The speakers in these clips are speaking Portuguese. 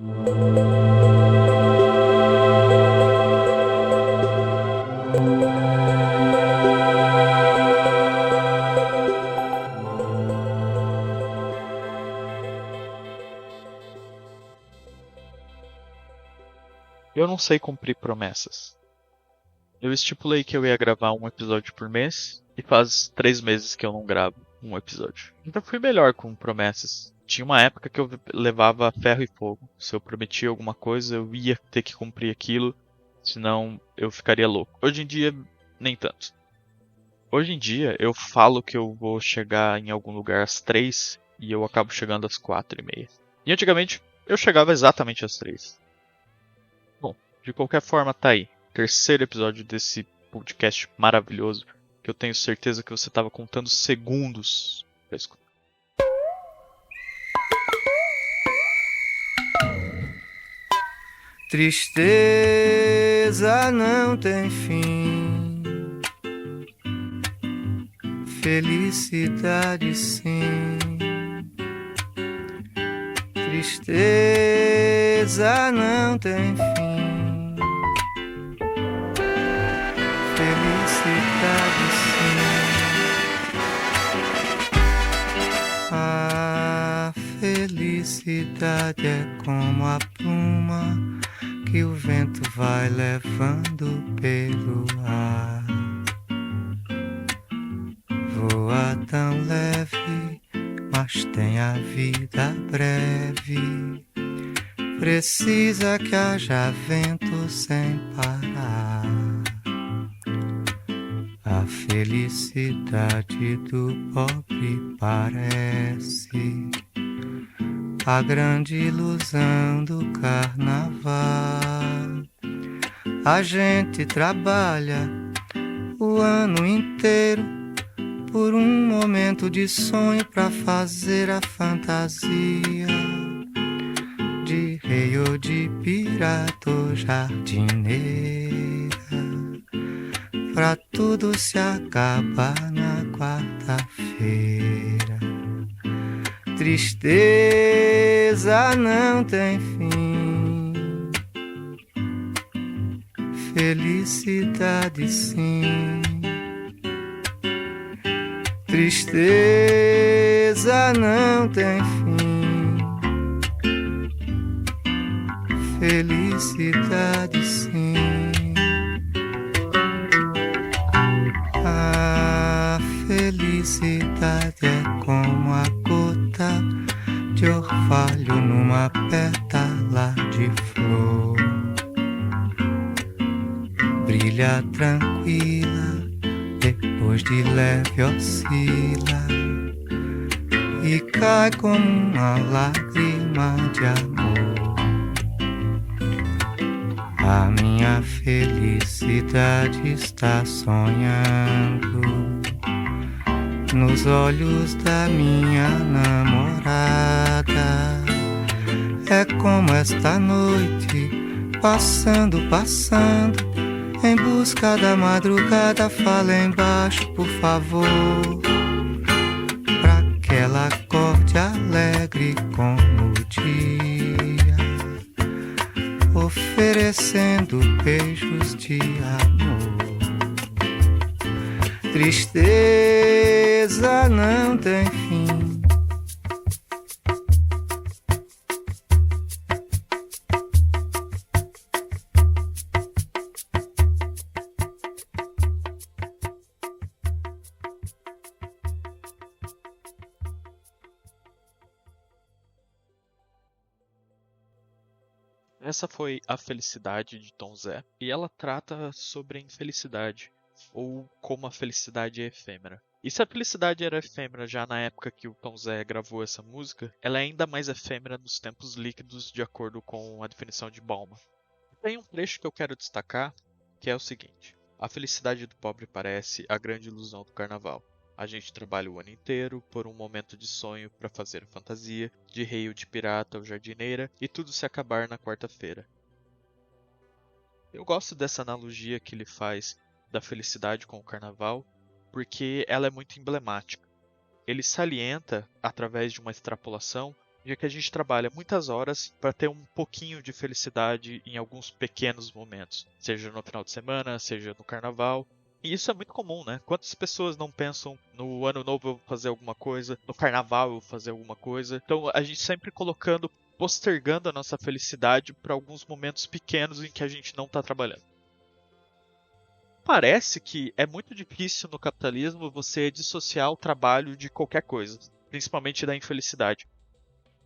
Eu não sei cumprir promessas. Eu estipulei que eu ia gravar um episódio por mês e faz 3 meses que eu não gravo um episódio. Então fui melhor com promessas. Tinha uma época que eu levava ferro e fogo. Se eu prometia alguma coisa, eu ia ter que cumprir aquilo, senão eu ficaria louco. Hoje em dia, nem tanto. Hoje em dia, eu falo que eu vou chegar em algum lugar às 3 e eu acabo chegando às 4:30. E antigamente, eu chegava exatamente às 3. Bom, de qualquer forma, tá aí. Terceiro episódio desse podcast maravilhoso, que eu tenho certeza que você estava contando segundos pra escutar. Tristeza não tem fim, felicidade sim. Tristeza não tem fim, felicidade sim. A felicidade é como a pluma que o vento vai levando pelo ar. Voa tão leve, mas tem a vida breve. Precisa que haja vento sem parar. A felicidade do pobre parece a grande ilusão do carnaval. A gente trabalha o ano inteiro por um momento de sonho pra fazer a fantasia de rei ou de pirata ou jardineira, pra tudo se acabar na quarta-feira. Tristeza não tem fim, felicidade sim. Tristeza não tem fim, felicidade sim. A felicidade é como a gota de orvalho numa pétala de flor. Brilha tranquila, depois de leve oscila e cai como uma lágrima de amor. A minha felicidade está sonhando nos olhos da minha namorada. É como esta noite, passando, em busca da madrugada. Fala embaixo, por favor, pra que ela acorde alegre como o dia, oferecendo beijos de amor. Tristeza não tem fim, Essa foi A Felicidade de Tom Zé, e ela trata sobre a infelicidade, ou como a felicidade é efêmera. E se a felicidade era efêmera já na época que o Tom Zé gravou essa música, ela é ainda mais efêmera nos tempos líquidos, de acordo com a definição de Bauman. Tem um trecho que eu quero destacar, que é o seguinte: a felicidade do pobre parece a grande ilusão do carnaval. A gente trabalha o ano inteiro por um momento de sonho para fazer fantasia, de rei ou de pirata ou jardineira, e tudo se acabar na quarta-feira. Eu gosto dessa analogia que ele faz da felicidade com o carnaval, porque ela é muito emblemática. Ele salienta, através de uma extrapolação, já que a gente trabalha muitas horas para ter um pouquinho de felicidade em alguns pequenos momentos, seja no final de semana, seja no carnaval. E isso é muito comum, né? Quantas pessoas não pensam no ano novo eu vou fazer alguma coisa, no carnaval eu vou fazer alguma coisa. Então a gente sempre postergando a nossa felicidade para alguns momentos pequenos em que a gente não está trabalhando. Parece que é muito difícil no capitalismo você dissociar o trabalho de qualquer coisa, principalmente da infelicidade.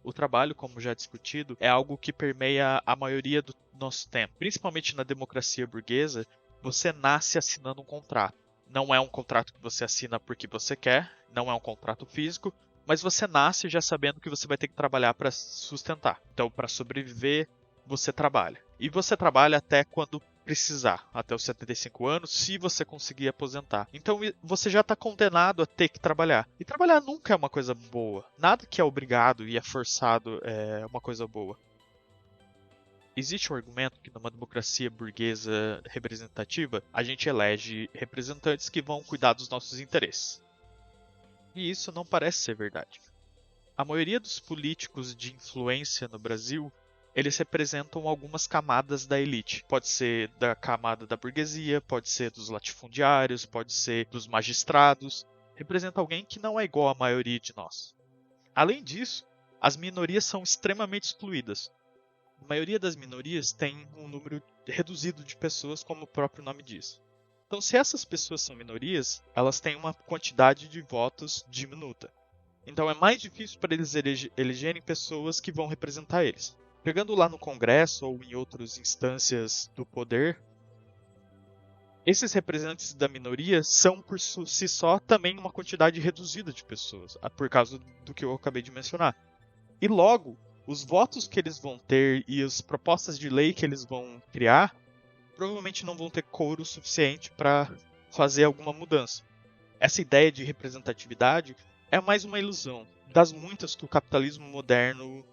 O trabalho, como já discutido, é algo que permeia a maioria do nosso tempo. Principalmente na democracia burguesa, você nasce assinando um contrato. Não é um contrato que você assina porque você quer, não é um contrato físico, mas você nasce já sabendo que você vai ter que trabalhar para sustentar. Então, para sobreviver, você trabalha. E você trabalha até quando precisar, até os 75 anos, se você conseguir aposentar. Então você já está condenado a ter que trabalhar. E trabalhar nunca é uma coisa boa. Nada que é obrigado e é forçado é uma coisa boa. Existe um argumento que numa democracia burguesa representativa, a gente elege representantes que vão cuidar dos nossos interesses. E isso não parece ser verdade. A maioria dos políticos de influência no Brasil, eles representam algumas camadas da elite. Pode ser da camada da burguesia, pode ser dos latifundiários, pode ser dos magistrados. Representa alguém que não é igual à maioria de nós. Além disso, as minorias são extremamente excluídas. A maioria das minorias tem um número reduzido de pessoas, como o próprio nome diz. Então, se essas pessoas são minorias, elas têm uma quantidade de votos diminuta. Então é mais difícil para eles elegerem pessoas que vão representar eles. Pegando lá no Congresso ou em outras instâncias do poder, esses representantes da minoria são por si só também uma quantidade reduzida de pessoas, por causa do que eu acabei de mencionar. E logo, os votos que eles vão ter e as propostas de lei que eles vão criar provavelmente não vão ter coro suficiente para fazer alguma mudança. Essa ideia de representatividade é mais uma ilusão das muitas que o capitalismo moderno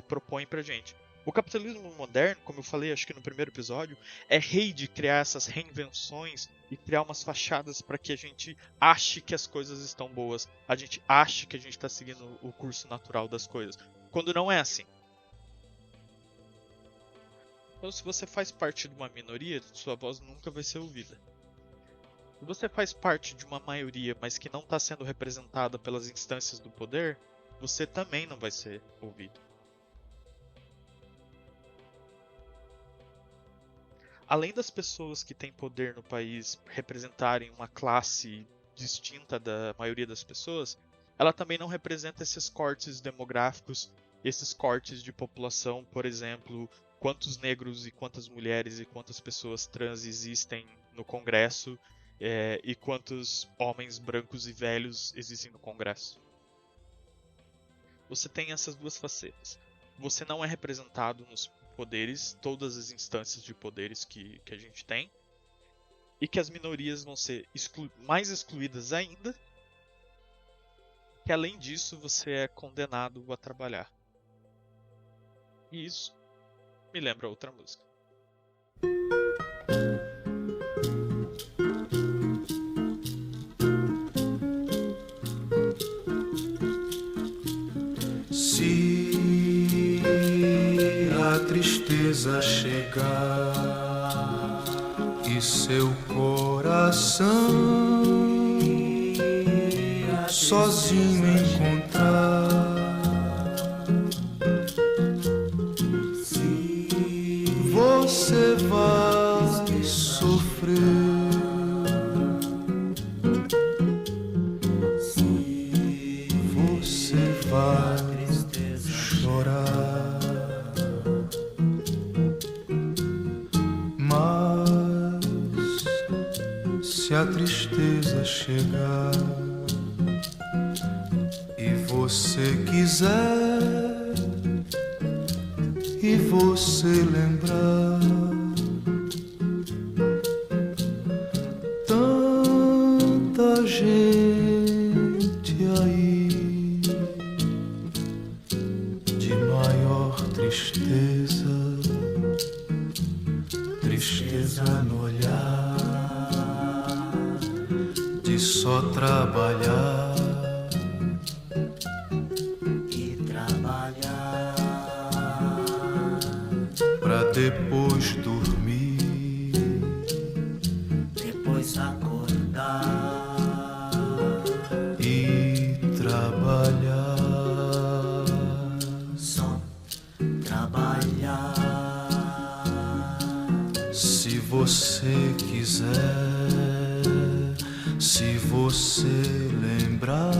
propõe pra gente. O capitalismo moderno, como eu falei acho que no primeiro episódio, é rei de criar essas reinvenções e criar umas fachadas para que a gente ache que as coisas estão boas, a gente ache que a gente está seguindo o curso natural das coisas, quando não é assim. Então, se você faz parte de uma minoria, sua voz nunca vai ser ouvida. Se você faz parte de uma maioria, mas que não está sendo representada pelas instâncias do poder, você também não vai ser ouvido. Além das pessoas que têm poder no país representarem uma classe distinta da maioria das pessoas, ela também não representa esses cortes demográficos, esses cortes de população, por exemplo, quantos negros e quantas mulheres e quantas pessoas trans existem no Congresso e quantos homens brancos e velhos existem no Congresso. Você tem essas duas facetas. Você não é representado nos poderes, todas as instâncias de poderes que a gente tem, e que as minorias vão ser mais excluídas ainda, que além disso você é condenado a trabalhar. E isso me lembra outra música. Se a tristeza chegar e seu coração sozinho encontrar, você vai sofrer. Você vai chorar. Mas se a tristeza chegar e você quiser e você lembrar tanta gente aí de maior tristeza, tristeza no olhar, de só trabalhar e trabalhar. depois dormir, depois acordar e trabalhar, só trabalhar. se você quiser, se você lembrar.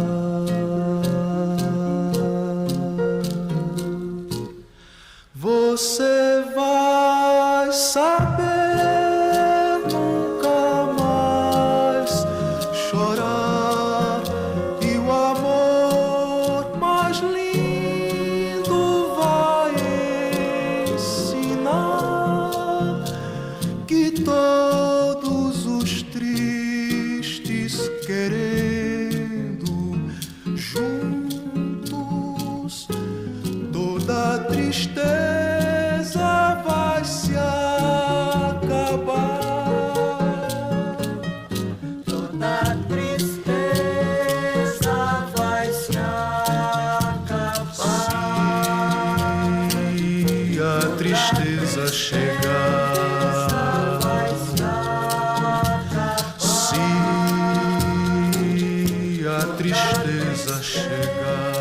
Você vai saber nunca mais chorar, e o amor mais lindo vai ensinar que todos os tristes querendo juntos, toda tristeza vai se acabar. Toda tristeza vai se acabar. Se a tristeza chegar, Vai se acabar. se a tristeza chegar.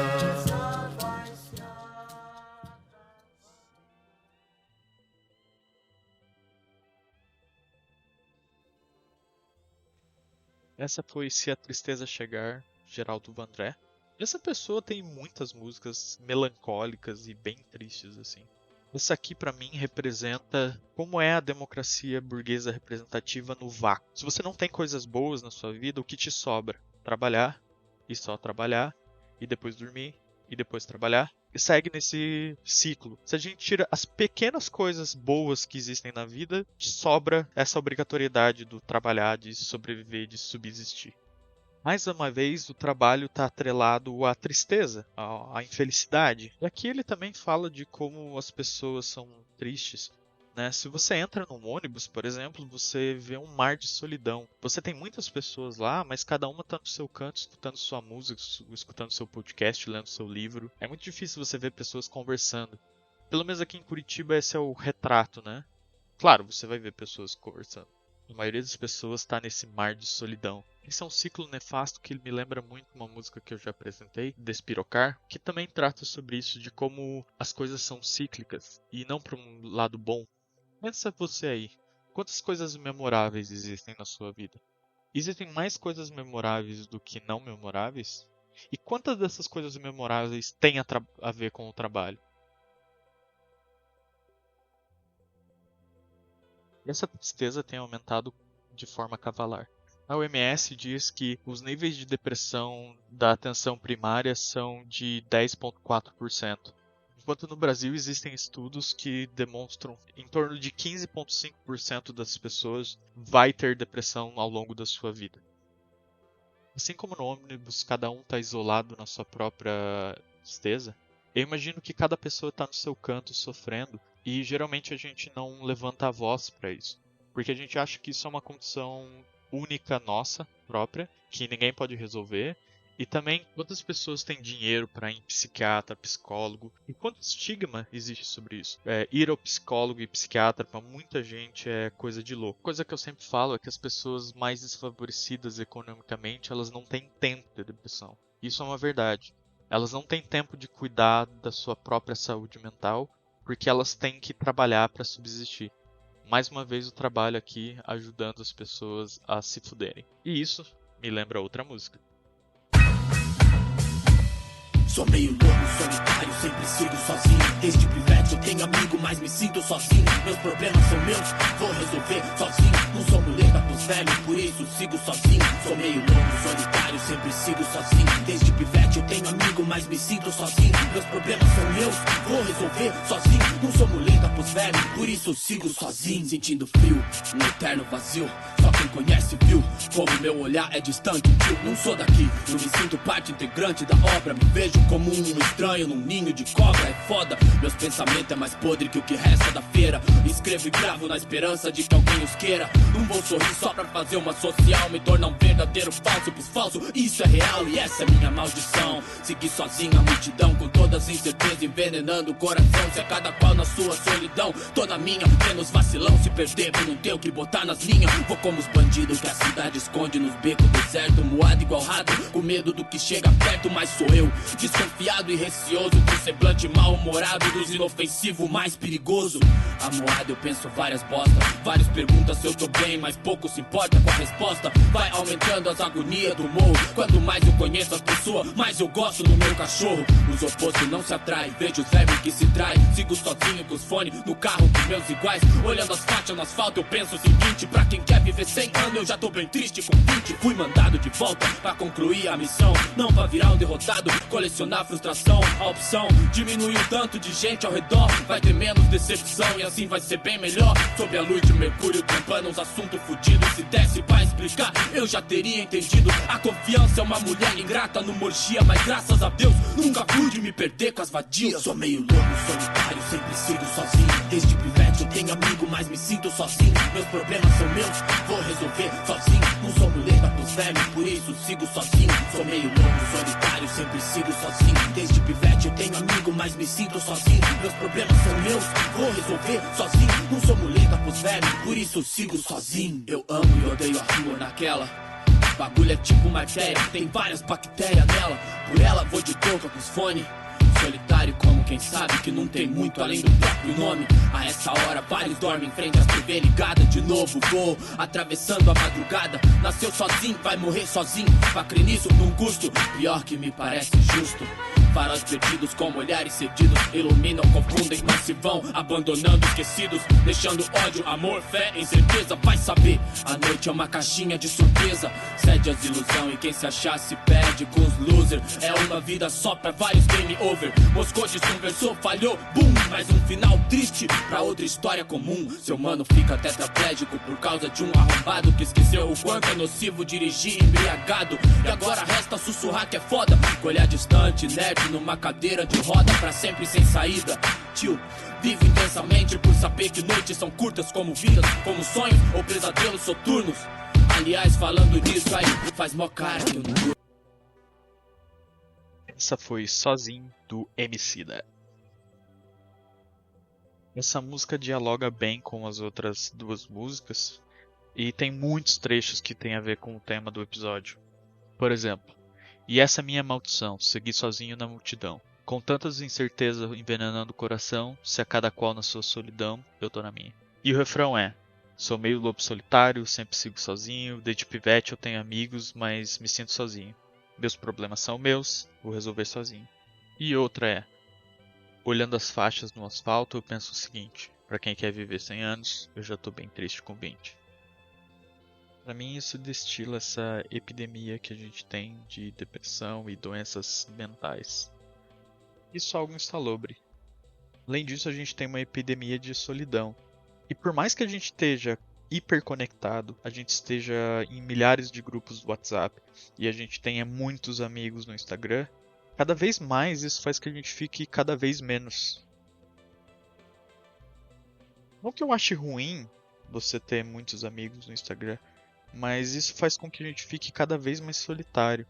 Essa foi Se a Tristeza Chegar, Geraldo Vandré. Essa pessoa tem muitas músicas melancólicas e bem tristes assim. Essa aqui pra mim representa como é a democracia burguesa representativa no vácuo. Se você não tem coisas boas na sua vida, o que te sobra? Trabalhar e só trabalhar, e depois dormir e depois trabalhar. E segue nesse ciclo. Se a gente tira as pequenas coisas boas que existem na vida, sobra essa obrigatoriedade do trabalhar, de sobreviver, de subsistir. Mais uma vez, o trabalho está atrelado à tristeza, à infelicidade. E aqui ele também fala de como as pessoas são tristes. Né? Se você entra num ônibus, por exemplo, você vê um mar de solidão. Você tem muitas pessoas lá, mas cada uma está no seu canto, escutando sua música, escutando seu podcast, lendo seu livro. É muito difícil você ver pessoas conversando. Pelo menos aqui em Curitiba esse é o retrato, né? Claro, você vai ver pessoas conversando. A maioria das pessoas está nesse mar de solidão. Esse é um ciclo nefasto que me lembra muito uma música que eu já apresentei, Despirocar, que também trata sobre isso, de como as coisas são cíclicas e não para um lado bom. Pensa você aí, quantas coisas memoráveis existem na sua vida? Existem mais coisas memoráveis do que não memoráveis? E quantas dessas coisas memoráveis têm a ver com o trabalho? Essa tristeza tem aumentado de forma cavalar. A OMS diz que os níveis de depressão da atenção primária são de 10,4%. Enquanto no Brasil existem estudos que demonstram que em torno de 15,5% das pessoas vai ter depressão ao longo da sua vida. Assim como no ônibus cada um está isolado na sua própria tristeza, eu imagino que cada pessoa está no seu canto sofrendo e geralmente a gente não levanta a voz para isso. Porque a gente acha que isso é uma condição única nossa própria, que ninguém pode resolver. E também, quantas pessoas têm dinheiro para ir em psiquiatra, psicólogo? E quanto estigma existe sobre isso? Ir ao psicólogo e psiquiatra para muita gente é coisa de louco. Coisa que eu sempre falo é que as pessoas mais desfavorecidas economicamente, elas não têm tempo de depressão. Isso é uma verdade. Elas não têm tempo de cuidar da sua própria saúde mental, porque elas têm que trabalhar para subsistir. Mais uma vez o trabalho aqui ajudando as pessoas a se fuderem. E isso me lembra outra música. Sou meio louco, solitário, sempre sigo sozinho. Desde pivete eu tenho amigo, mas me sinto sozinho. Meus problemas são meus, vou resolver sozinho. Não sou muleta pros velhos, por isso sigo sozinho. Sou meio louco, solitário, sempre sigo sozinho. Desde pivete eu tenho amigo, mas me sinto sozinho. Meus problemas são meus, vou resolver sozinho. Não sou muleta pros velhos, por isso sigo sozinho. Sentindo frio, um eterno vazio. Só quem conhece viu como meu olhar é distante, tio. Não sou daqui, não me sinto parte integrante da obra. Me vejo como um estranho num ninho de cobra. É foda, meus pensamentos é mais podre que o que resta da feira. Escrevo e gravo na esperança de que alguém os queira. Não vou sorrir só pra fazer uma social, me tornar um verdadeiro falso pros falsos. Isso é real e essa é minha maldição. Seguir sozinho a multidão com todas as incertezas envenenando o coração. Se é cada qual na sua solidão solidão. Tô na minha, menos vacilão. Se perder, vou não ter o que botar nas linhas. Vou como os bandidos que a cidade esconde nos becos deserto. Moado igual rato, com medo do que chega perto. Mas sou eu, desconfiado e receoso, com semblante mal-humorado, dos inofensivos mais perigoso. Amoado eu penso várias bostas, várias perguntas se eu tô bem, mas pouco se importa com a resposta. Vai aumentando as agonias do morro. Quanto mais eu conheço as pessoas, mais eu gosto do meu cachorro. Os opostos não se atraem, vejo os vermes que se traem. Sigo sozinho com os fones no carro com meus iguais. Olhando as faixas no asfalto eu penso o seguinte: pra quem quer viver 100 anos eu já tô bem triste com 20. Fui mandado de volta pra concluir a missão, não pra virar um derrotado, colecionar frustração. A opção diminui o tanto de gente ao redor, vai ter menos decepção e assim vai ser bem melhor. Sob a luz de Mercúrio trampando uns assuntos fudidos, se desse pra explicar eu já teria entendido. A confiança é uma mulher ingrata no morgia, mas graças a Deus nunca pude me perder com as vadias. Sou meio louco, solitário, sempre sigo sozinho. Desde pivete eu tenho amigo, mas me sinto sozinho. Meus problemas são meus, vou resolver sozinho. Não sou muleta pros vermes, por isso sigo sozinho. Sou meio louco, solitário, sempre sigo sozinho. Desde pivete eu tenho amigo, mas me sinto sozinho. Meus problemas são meus, vou resolver sozinho. Não sou muleta pros vermes, por isso sigo sozinho. Eu amo e odeio a rua naquela. Bagulho é tipo uma artéria, tem várias bactérias nela. Por ela vou de touca com os fones. Solitário como quem sabe que não tem muito além do próprio nome. A essa hora vários dormem em frente às TV ligada. De novo vou atravessando a madrugada. Nasceu sozinho, vai morrer sozinho. Pra crer nisso num custo pior que me parece justo. Faróis perdidos como olhares cedidos iluminam, confundem, mas se vão abandonando esquecidos, deixando ódio, amor, fé, incerteza. Vai saber, a noite é uma caixinha de surpresa. Cede as ilusão e quem se achar se perde com os losers. É uma vida só pra vários game over. Moscou desconversou, falhou, boom. Mais um final triste pra outra história comum. Seu mano fica tetraplégico por causa de um arrombado que esqueceu o quanto é nocivo dirigir embriagado. E agora resta sussurrar que é foda, olhar distante, nerd numa cadeira de roda pra sempre sem saída. Tio, vivo intensamente por saber que noites são curtas como vidas, como sonhos ou pesadelos soturnos. Aliás, falando nisso aí, faz mó cara que eu não durmo. Essa foi Sozinho, do Emicida. Essa música dialoga bem com as outras duas músicas e tem muitos trechos que tem a ver com o tema do episódio. Por exemplo, e essa minha maldição, seguir sozinho na multidão, com tantas incertezas envenenando o coração, se a cada qual na sua solidão, eu tô na minha. E o refrão é: sou meio lobo solitário, sempre sigo sozinho, desde pivete eu tenho amigos, mas me sinto sozinho. Meus problemas são meus, vou resolver sozinho. E outra é: olhando as faixas no asfalto, eu penso o seguinte: pra quem quer viver 100 anos, eu já tô bem triste com 20. Pra mim isso destila essa epidemia que a gente tem de depressão e doenças mentais. Isso é algo insalubre. Além disso, a gente tem uma epidemia de solidão. E por mais que a gente esteja hiperconectado, a gente esteja em milhares de grupos do WhatsApp e a gente tenha muitos amigos no Instagram, cada vez mais isso faz que a gente fique cada vez menos. Não que eu ache ruim você ter muitos amigos no Instagram, mas isso faz com que a gente fique cada vez mais solitário.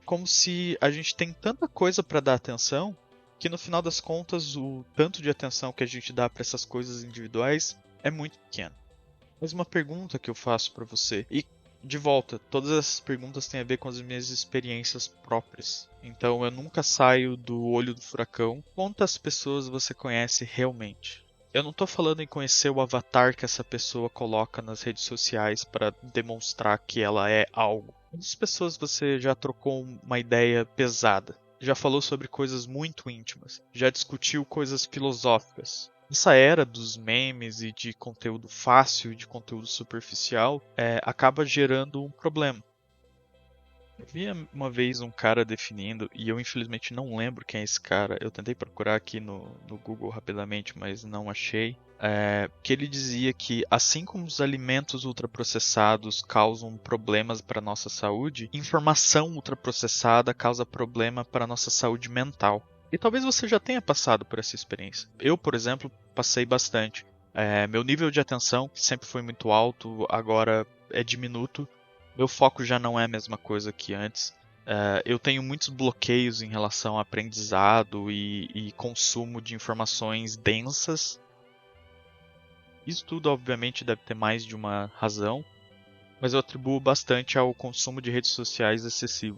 Como se a gente tem tanta coisa para dar atenção, que no final das contas o tanto de atenção que a gente dá para essas coisas individuais é muito pequeno. Mas uma pergunta que eu faço para você, e de volta, todas essas perguntas têm a ver com as minhas experiências próprias. Então eu nunca saio do olho do furacão. Quantas pessoas você conhece realmente? Eu não tô falando em conhecer o avatar que essa pessoa coloca nas redes sociais para demonstrar que ela é algo. Quantas pessoas você já trocou uma ideia pesada? Já falou sobre coisas muito íntimas? Já discutiu coisas filosóficas? Essa era dos memes e de conteúdo fácil e de conteúdo superficial acaba gerando um problema. Eu vi uma vez um cara definindo, e eu infelizmente não lembro quem é esse cara, eu tentei procurar aqui no Google rapidamente, mas não achei, que ele dizia que assim como os alimentos ultraprocessados causam problemas para a nossa saúde, informação ultraprocessada causa problema para a nossa saúde mental. E talvez você já tenha passado por essa experiência. Eu, por exemplo, passei bastante. Meu nível de atenção, que sempre foi muito alto, agora é diminuto. Meu foco já não é a mesma coisa que antes. Eu tenho muitos bloqueios em relação ao aprendizado e consumo de informações densas. Isso tudo, obviamente, deve ter mais de uma razão, mas eu atribuo bastante ao consumo de redes sociais excessivo.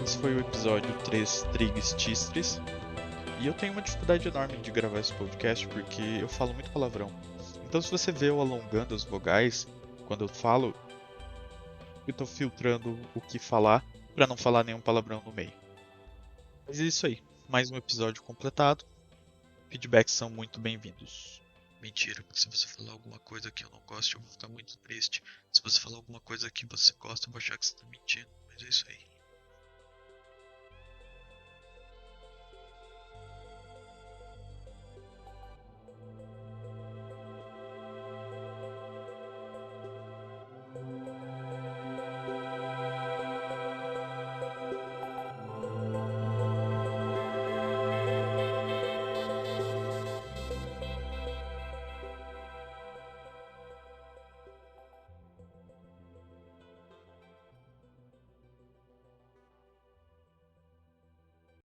Esse foi o episódio 3 Tristes. E eu tenho uma dificuldade enorme de gravar esse podcast porque eu falo muito palavrão. Então, se você vê eu alongando as vogais quando eu falo, eu tô filtrando o que falar para não falar nenhum palavrão no meio. Mas é isso aí. Mais um episódio completado. Feedbacks são muito bem-vindos. Mentira, porque se você falar alguma coisa que eu não gosto, eu vou ficar muito triste. Se você falar alguma coisa que você gosta, eu vou achar que você tá mentindo. Mas é isso aí.